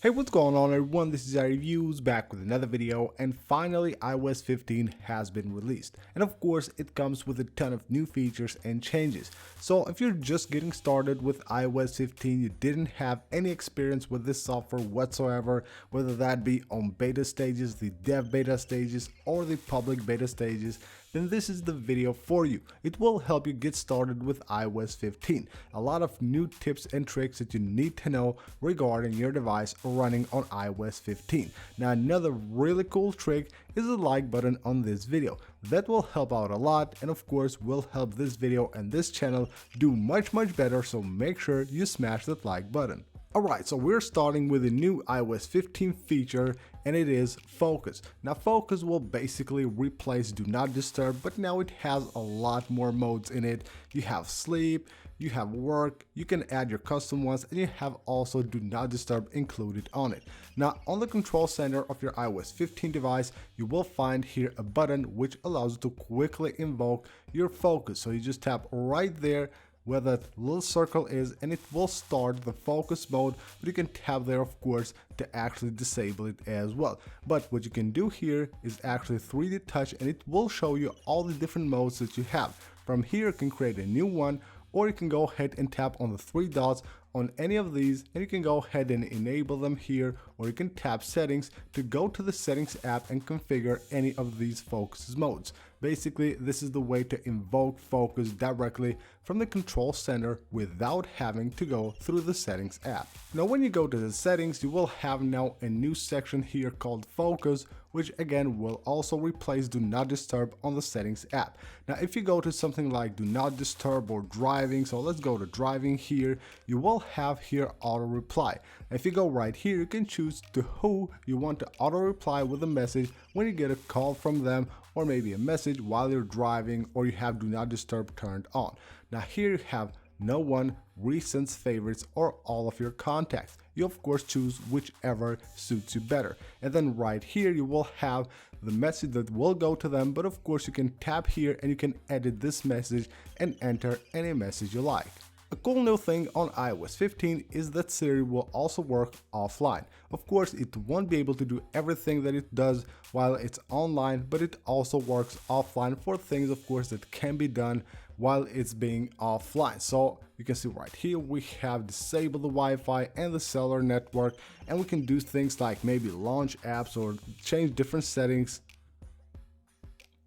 Hey, what's going on everyone, this is iReviews back with another video, and finally iOS 15 has been released. And of course it comes with a ton of new features and changes. So if you're just getting started with iOS 15, you didn't have any experience with this software whatsoever, whether that be on beta stages, the dev beta stages, or the public beta stages, then this is the video for you. It will help you get started with iOS 15. A lot of new tips and tricks that you need to know regarding your device running on iOS 15. Now another really cool trick is the like button on this video. That will help out a lot and of course will help this video and this channel do much better, so make sure you smash that like button. Alright, so we're starting with a new iOS 15 feature, and it is Focus. Now Focus will basically replace Do Not Disturb, but now it has a lot more modes in it. You have sleep, you have work, you can add your custom ones, and you have also Do Not Disturb included on it. Now on the control center of your iOS 15 device, you will find here a button which allows you to quickly invoke your Focus. So you just tap right there where that little circle is, and it will start the focus mode, but you can tap there of course to actually disable it as well. But what you can do here is actually 3D touch, and it will show you all the different modes that you have. From here you can create a new one, or you can go ahead and tap on the three dots on any of these and you can go ahead and enable them here, or you can tap settings to go to the settings app and configure any of these focus modes. Basically this is the way to invoke focus directly from the control center without having to go through the settings app. Now when you go to the settings, you will have now a new section here called Focus, which again will also replace Do Not Disturb on the settings app. Now if you go to something like Do Not Disturb or driving, so let's go to driving here, you will have here auto reply. If you go right here, you can choose to who you want to auto reply with a message when you get a call from them, or maybe a message while you're driving, or you have Do Not Disturb turned on. Now here you have no one, recent favorites, or all of your contacts. You of course choose whichever suits you better, and then right here you will have the message that will go to them, but of course you can tap here and you can edit this message and enter any message you like. A cool new thing on iOS 15 is that Siri will also work offline. Of course, it won't be able to do everything that it does while it's online, but it also works offline for things, of course, that can be done while it's being offline. So you can see right here we have disabled the Wi-Fi and the cellular network, and we can do things like maybe launch apps or change different settings,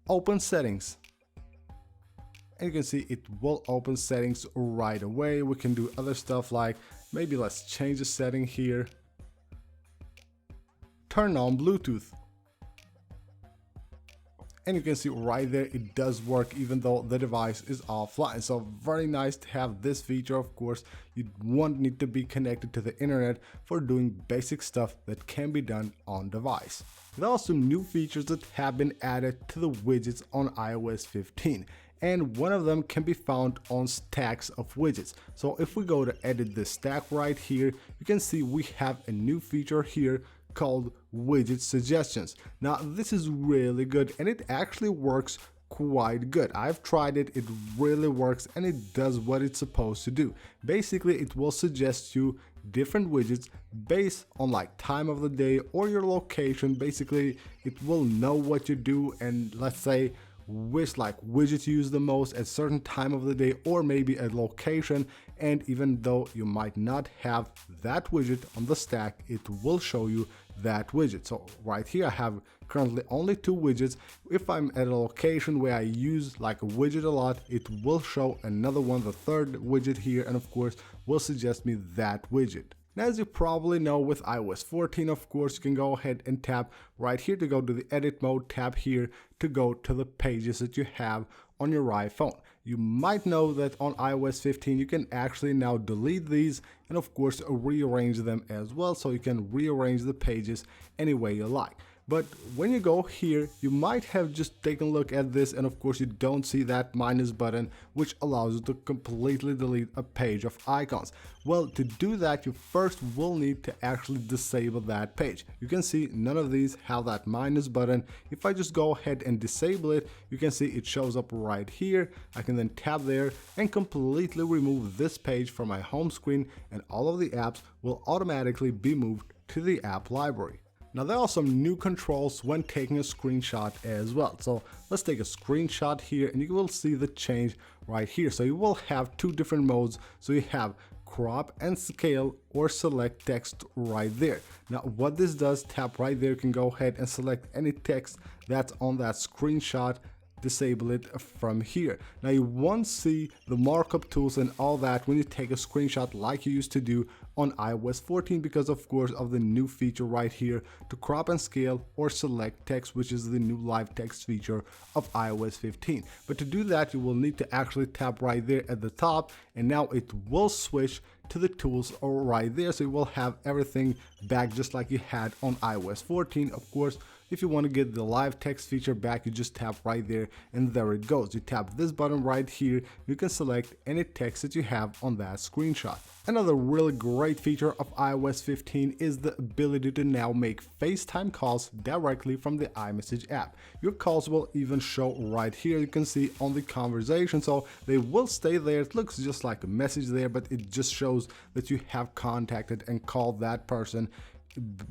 open settings. And you can see it will open settings right away. We can do other stuff like maybe let's change the setting here, turn on Bluetooth, and you can see right there it does work even though the device is offline. So very nice to have this feature. Of course you won't need to be connected to the internet for doing basic stuff that can be done on device. There are some new features that have been added to the widgets on iOS 15. And one of them can be found on stacks of widgets. So if we go to edit the stack right here, you can see we have a new feature here called Widget Suggestions. Now this is really good and it actually works quite good. I've tried it, it really works and it does what it's supposed to do. Basically it will suggest you different widgets based on like time of the day or your location. Basically it will know what you do, and let's say which like widget you use the most at certain time of the day or maybe a location, and even though you might not have that widget on the stack, it will show you that widget. So right here I have currently only 2 widgets. If I'm at a location where I use like a widget a lot, it will show another one, the third widget here, and of course will suggest me that widget. Now as you probably know, with iOS 14 of course you can go ahead and tap right here to go to the edit mode, tap here to go to the pages that you have on your iPhone. You might know that on iOS 15 you can actually now delete these and of course rearrange them as well, so you can rearrange the pages any way you like. But when you go here, you might have just taken a look at this and of course you don't see that minus button which allows you to completely delete a page of icons. Well, to do that you first will need to actually disable that page. You can see none of these have that minus button. If I just go ahead and disable it, you can see it shows up right here. I can then tap there and completely remove this page from my home screen, and all of the apps will automatically be moved to the app library. Now there are some new controls when taking a screenshot as well. So let's take a screenshot here and you will see the change right here. So you will have two different modes. So you have crop and scale or select text right there. Now what this does, tap right there, you can go ahead and select any text that's on that screenshot, disable it from here. Now you won't see the markup tools and all that when you take a screenshot like you used to do on iOS 14 because of course of the new feature right here to crop and scale or select text, which is the new live text feature of iOS 15. But to do that you will need to actually tap right there at the top and now it will switch to the tools right there, so you will have everything back just like you had on iOS 14. Of course, if you want to get the live text feature back, you just tap right there and there it goes. You tap this button right here, you can select any text that you have on that screenshot. Another really great feature of iOS 15 is the ability to now make FaceTime calls directly from the iMessage app. Your calls will even show right here, you can see on the conversation, so they will stay there. It looks just like a message there, but it just shows that you have contacted and called that person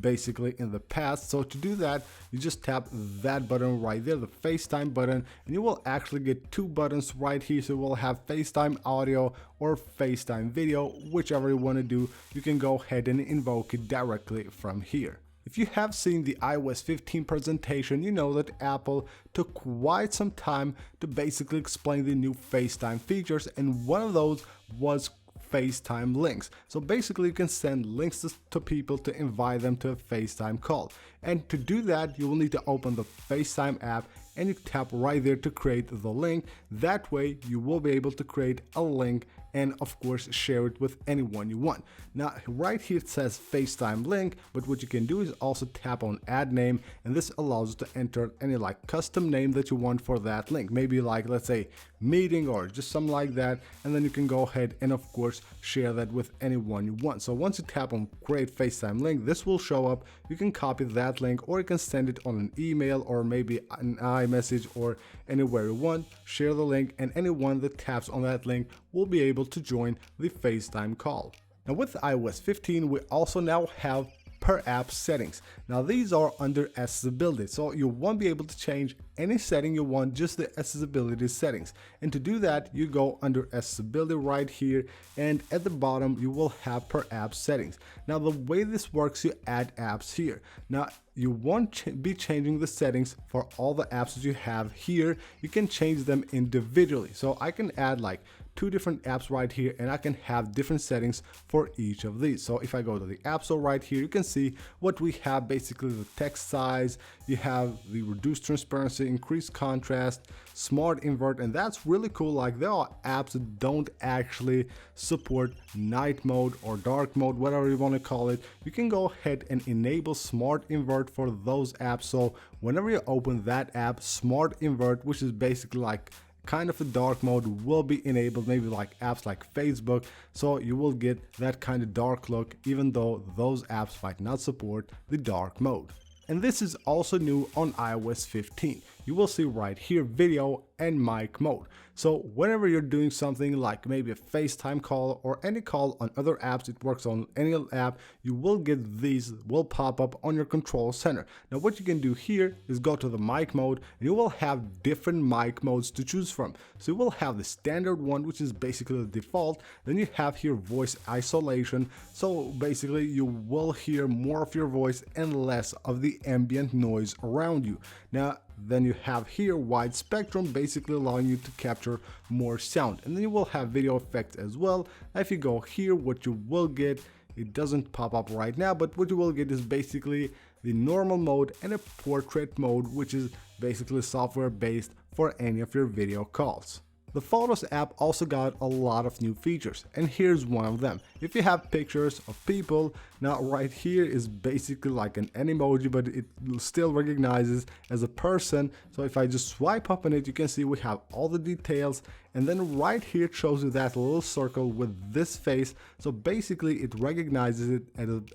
basically in the past. So to do that, you just tap that button right there, the FaceTime button, and you will actually get two buttons right here. So we'll have FaceTime audio or FaceTime video, whichever you want to do. You can go ahead and invoke it directly from here. If you have seen the iOS 15 presentation, you know that Apple took quite some time to basically explain the new FaceTime features, and one of those was FaceTime Links. So basically you can send links to people to invite them to a FaceTime call. And to do that, you will need to open the FaceTime app and you tap right there to create the link. That way you will be able to create a link and of course share it with anyone you want. Now right here it says FaceTime link, but what you can do is also tap on add name, and this allows you to enter any like custom name that you want for that link, maybe like let's say meeting or just something like that, and then you can go ahead and of course share that with anyone you want. So once you tap on create FaceTime link, this will show up. You can copy that link or you can send it on an email or maybe an iMessage or anywhere you want. Share the link and anyone that taps on that link will be able to join the FaceTime call. Now with iOS 15 we also now have per app settings. Now these are under accessibility, so you won't be able to change any setting you want, just the accessibility settings. And to do that you go under accessibility right here, and at the bottom you will have per app settings. Now the way this works, you add apps here. Now you won't be changing the settings for all the apps that you have here. You can change them individually. So I can add like two different apps right here and I can have different settings for each of these. So if I go to the App Store right here, you can see what we have, basically the text size, you have the reduced transparency, increased contrast, smart invert, and that's really cool. Like there are apps that don't actually support night mode or dark mode, whatever you want to call it. You can go ahead and enable smart invert for those apps. So whenever you open that app, smart invert, which is basically like kind of a dark mode, will be enabled, maybe like apps like Facebook, so you will get that kind of dark look even though those apps might not support the dark mode. And this is also new on iOS 15. You will see right here video and mic mode. So whenever you're doing something like maybe a FaceTime call or any call on other apps, it works on any app, you will get these will pop up on your control center. Now what you can do here is go to the mic mode and you will have different mic modes to choose from. So you will have the standard one, which is basically the default. Then you have here voice isolation. So basically you will hear more of your voice and less of the ambient noise around you. Now then you have here wide spectrum, basically allowing you to capture more sound, and then you will have video effects as well. If you go here, what you will get, it doesn't pop up right now, but what you will get is basically the normal mode and a portrait mode, which is basically software based for any of your video calls. The Photos app also got a lot of new features, and here's one of them. If you have pictures of people, now right here is basically like an emoji, but it still recognizes as a person. So if I just swipe up on it, you can see we have all the details, and then right here it shows you that little circle with this face. So basically it recognizes it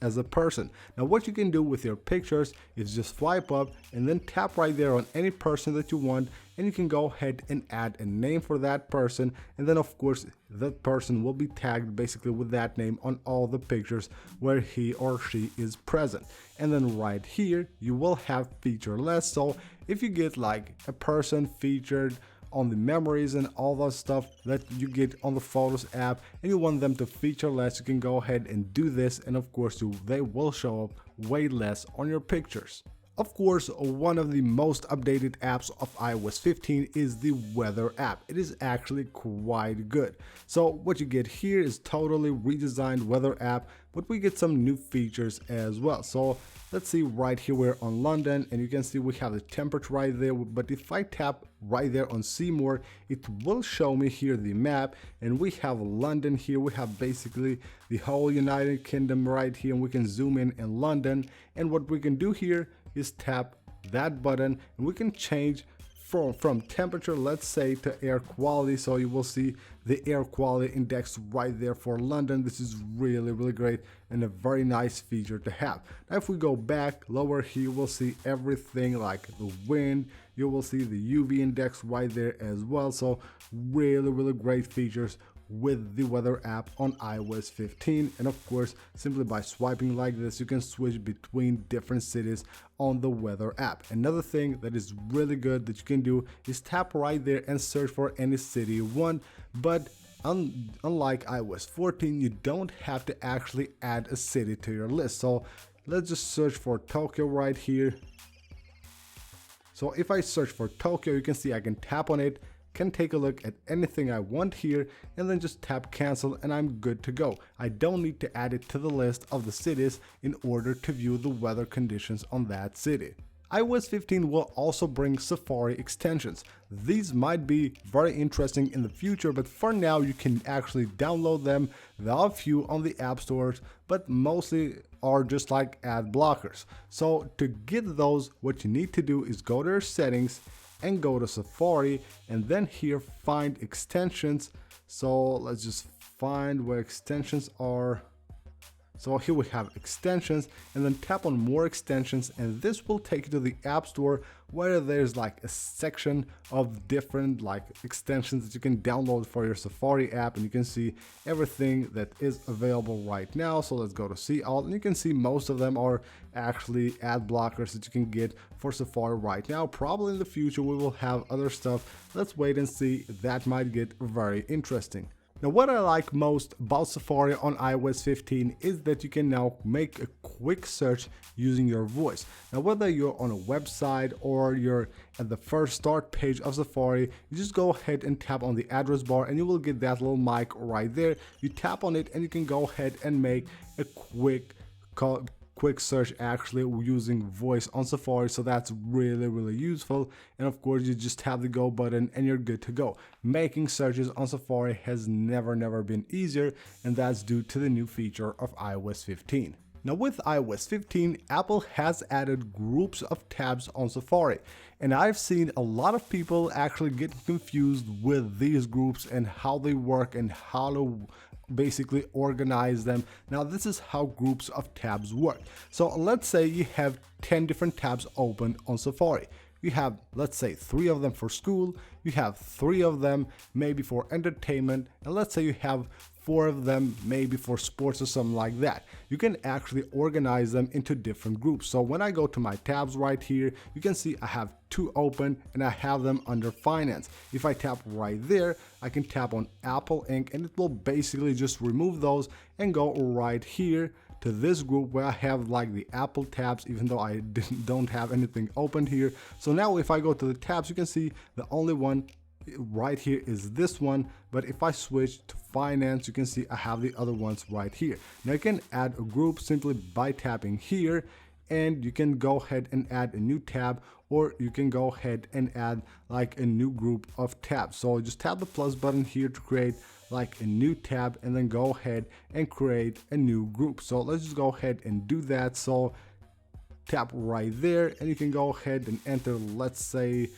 as a person. Now what you can do with your pictures is just swipe up and then tap right there on any person that you want, and you can go ahead and add a name for that person, and then of course that person will be tagged basically with that name on all the pictures where he or she is present. And then right here you will have feature list. So if you get like a person featured on the memories and all that stuff that you get on the Photos app and you want them to feature less, you can go ahead and do this, and of course they will show up way less on your pictures. Of course, one of the most updated apps of iOS 15 is the Weather app. It is actually quite good. So what you get here is totally redesigned Weather app, but we get some new features as well. So let's see, right here we're on London, and you can see we have the temperature right there, but if I tap right there on See More, it will show me here the map, and we have London here. We have basically the whole United Kingdom right here, and we can zoom in London, and what we can do here is tap that button and we can change from temperature, let's say, to air quality. So you will see the air quality index right there for London. This is really great and a very nice feature to have. Now if we go back lower here, you will see everything like the wind, you will see the UV index right there as well. So really great features with the Weather app on iOS 15. And of course, simply by swiping like this, you can switch between different cities on the Weather app. Another thing that is really good that you can do is tap right there and search for any city you want, but unlike iOS 14, you don't have to actually add a city to your list. So let's just search for Tokyo right here. So if I search for Tokyo, you can see I can tap on it, can take a look at anything I want here, and then just tap cancel and I'm good to go. I don't need to add it to the list of the cities in order to view the weather conditions on that city. iOS 15 will also bring Safari extensions. These might be very interesting in the future, but for now you can actually download them. There are a few on the app stores, but mostly are just like ad blockers. So to get those, what you need to do is go to your settings and go to Safari, and then here find extensions. So let's just find where extensions are. So here we have extensions, and then tap on more extensions, and this will take you to the App Store where there's like a section of different like extensions that you can download for your Safari app, and you can see everything that is available right now. So let's go to See All, and you can see most of them are actually ad blockers that you can get for Safari right now. Probably in the future we will have other stuff. Let's wait and see. That might get very interesting. Now what I like most about Safari on iOS 15 is that you can now make a quick search using your voice. Now whether you're on a website or you're at the first start page of Safari, you just go ahead and tap on the address bar and you will get that little mic right there. You tap on it and you can go ahead and make a quick search actually using voice on Safari. So that's really useful, and of course you just have the go button and you're good to go. Making searches on Safari has never been easier, and that's due to the new feature of iOS 15. Now with iOS 15, Apple has added groups of tabs on Safari, and I've seen a lot of people actually get confused with these groups and how they work and how to basically organize them. Now this is how groups of tabs work. So let's say you have 10 different tabs open on Safari. You have, let's say, 3 of them for school, you have 3 of them maybe for entertainment, and let's say you have 4 of them maybe for sports or something like that. You can actually organize them into different groups. So when I go to my tabs right here, you can see I have 2 open and I have them under finance. If I tap right there, I can tap on Apple Inc. and it will basically just remove those and go right here to this group where I have like the Apple tabs, even though I don't have anything open here. So now if I go to the tabs, you can see the only one right here is this one, but if I switch to finance, you can see I have the other ones right here. Now you can add a group simply by tapping here, and you can go ahead and add a new tab, or you can go ahead and add like a new group of tabs. So just tap the plus button here to create like a new tab, and then go ahead and create a new group. So let's just go ahead and do that. So tap right there and you can go ahead and enter, let's say,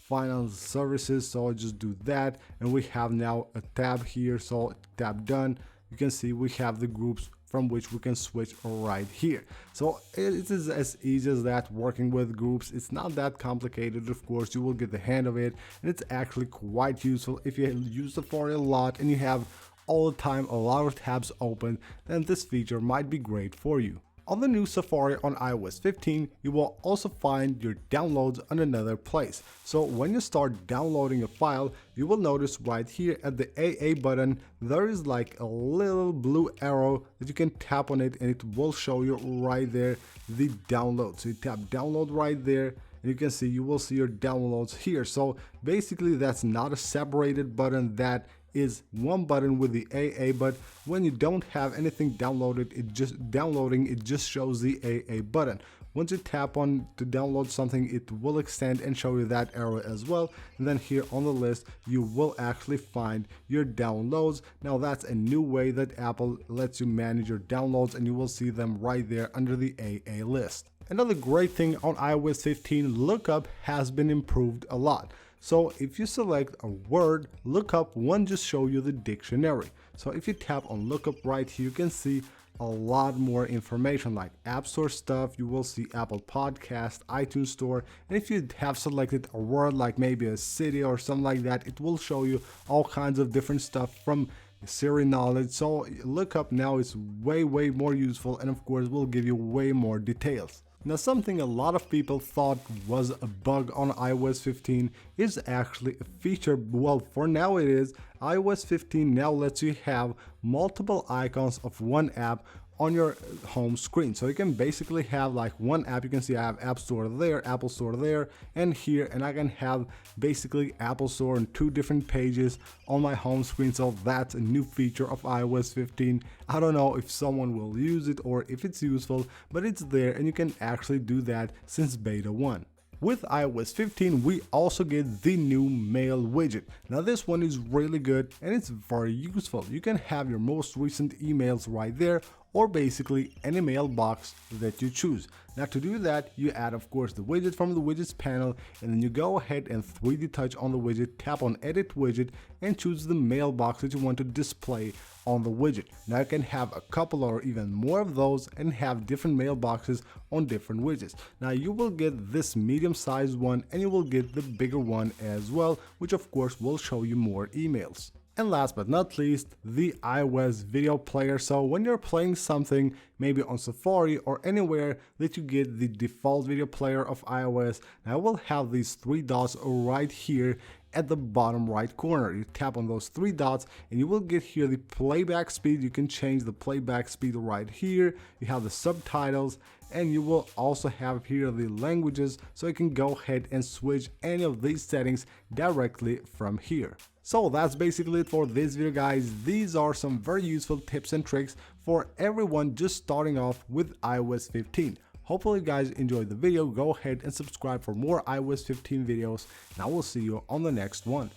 finance services. So I'll just do that, and we have now a tab here. So tap done. You can see we have the groups from which we can switch right here. So it is as easy as that, working with groups. It's not that complicated. Of course, you will get the hang of it, and it's actually quite useful if you use Safari a lot and you have all the time, a lot of tabs open, then this feature might be great for you. On the new Safari on iOS 15, you will also find your downloads on another place. So when you start downloading a file, you will notice right here at the AA button, there is like a little blue arrow that you can tap on it and it will show you right there the download. So you tap download right there and you can see, you will see your downloads here. So basically that's not a separated button, that is one button with the AA, but when you don't have anything downloaded, it just shows the AA button. Once you tap on to download something, it will extend and show you that arrow as well. And then here on the list, you will actually find your downloads. Now that's a new way that Apple lets you manage your downloads, and you will see them right there under the AA list. Another great thing on iOS 15, Lookup has been improved a lot. So if you select a word, Lookup won't just show you the dictionary. So if you tap on Lookup right here, you can see a lot more information like App Store stuff. You will see Apple Podcast, iTunes Store, and if you have selected a word like maybe a city or something like that, it will show you all kinds of different stuff from Siri knowledge. So Lookup now is way more useful, and of course will give you way more details. Now something a lot of people thought was a bug on iOS 15 is actually a feature. Well, for now it is. iOS 15 now lets you have multiple icons of one app on your home screen. So you can basically have like one app. You can see I have App Store there, Apple Store there, and here, and I can have basically Apple Store on two different pages on my home screen. So that's a new feature of iOS 15. I don't know if someone will use it or if it's useful, but it's there and you can actually do that since beta 1. With iOS 15, we also get the new mail widget. Now this one is really good and it's very useful. You can have your most recent emails right there, or basically any mailbox that you choose. Now to do that, you add of course the widget from the widgets panel, and then you go ahead and 3D touch on the widget, tap on edit widget, and choose the mailbox that you want to display on the widget. Now you can have a couple or even more of those and have different mailboxes on different widgets. Now you will get this medium-sized one and you will get the bigger one as well, which of course will show you more emails. And last but not least, the iOS video player. So when you're playing something, maybe on Safari or anywhere that you get the default video player of iOS, I will have these 3 dots right here at the bottom right corner. You tap on those 3 dots and you will get here the playback speed. You can change the playback speed right here. You have the subtitles, and you will also have here the languages, so you can go ahead and switch any of these settings directly from here. So that's basically it for this video, guys. These are some very useful tips and tricks for everyone just starting off with iOS 15. Hopefully you guys enjoyed the video. Go ahead and subscribe for more iOS 15 videos, and I will see you on the next one.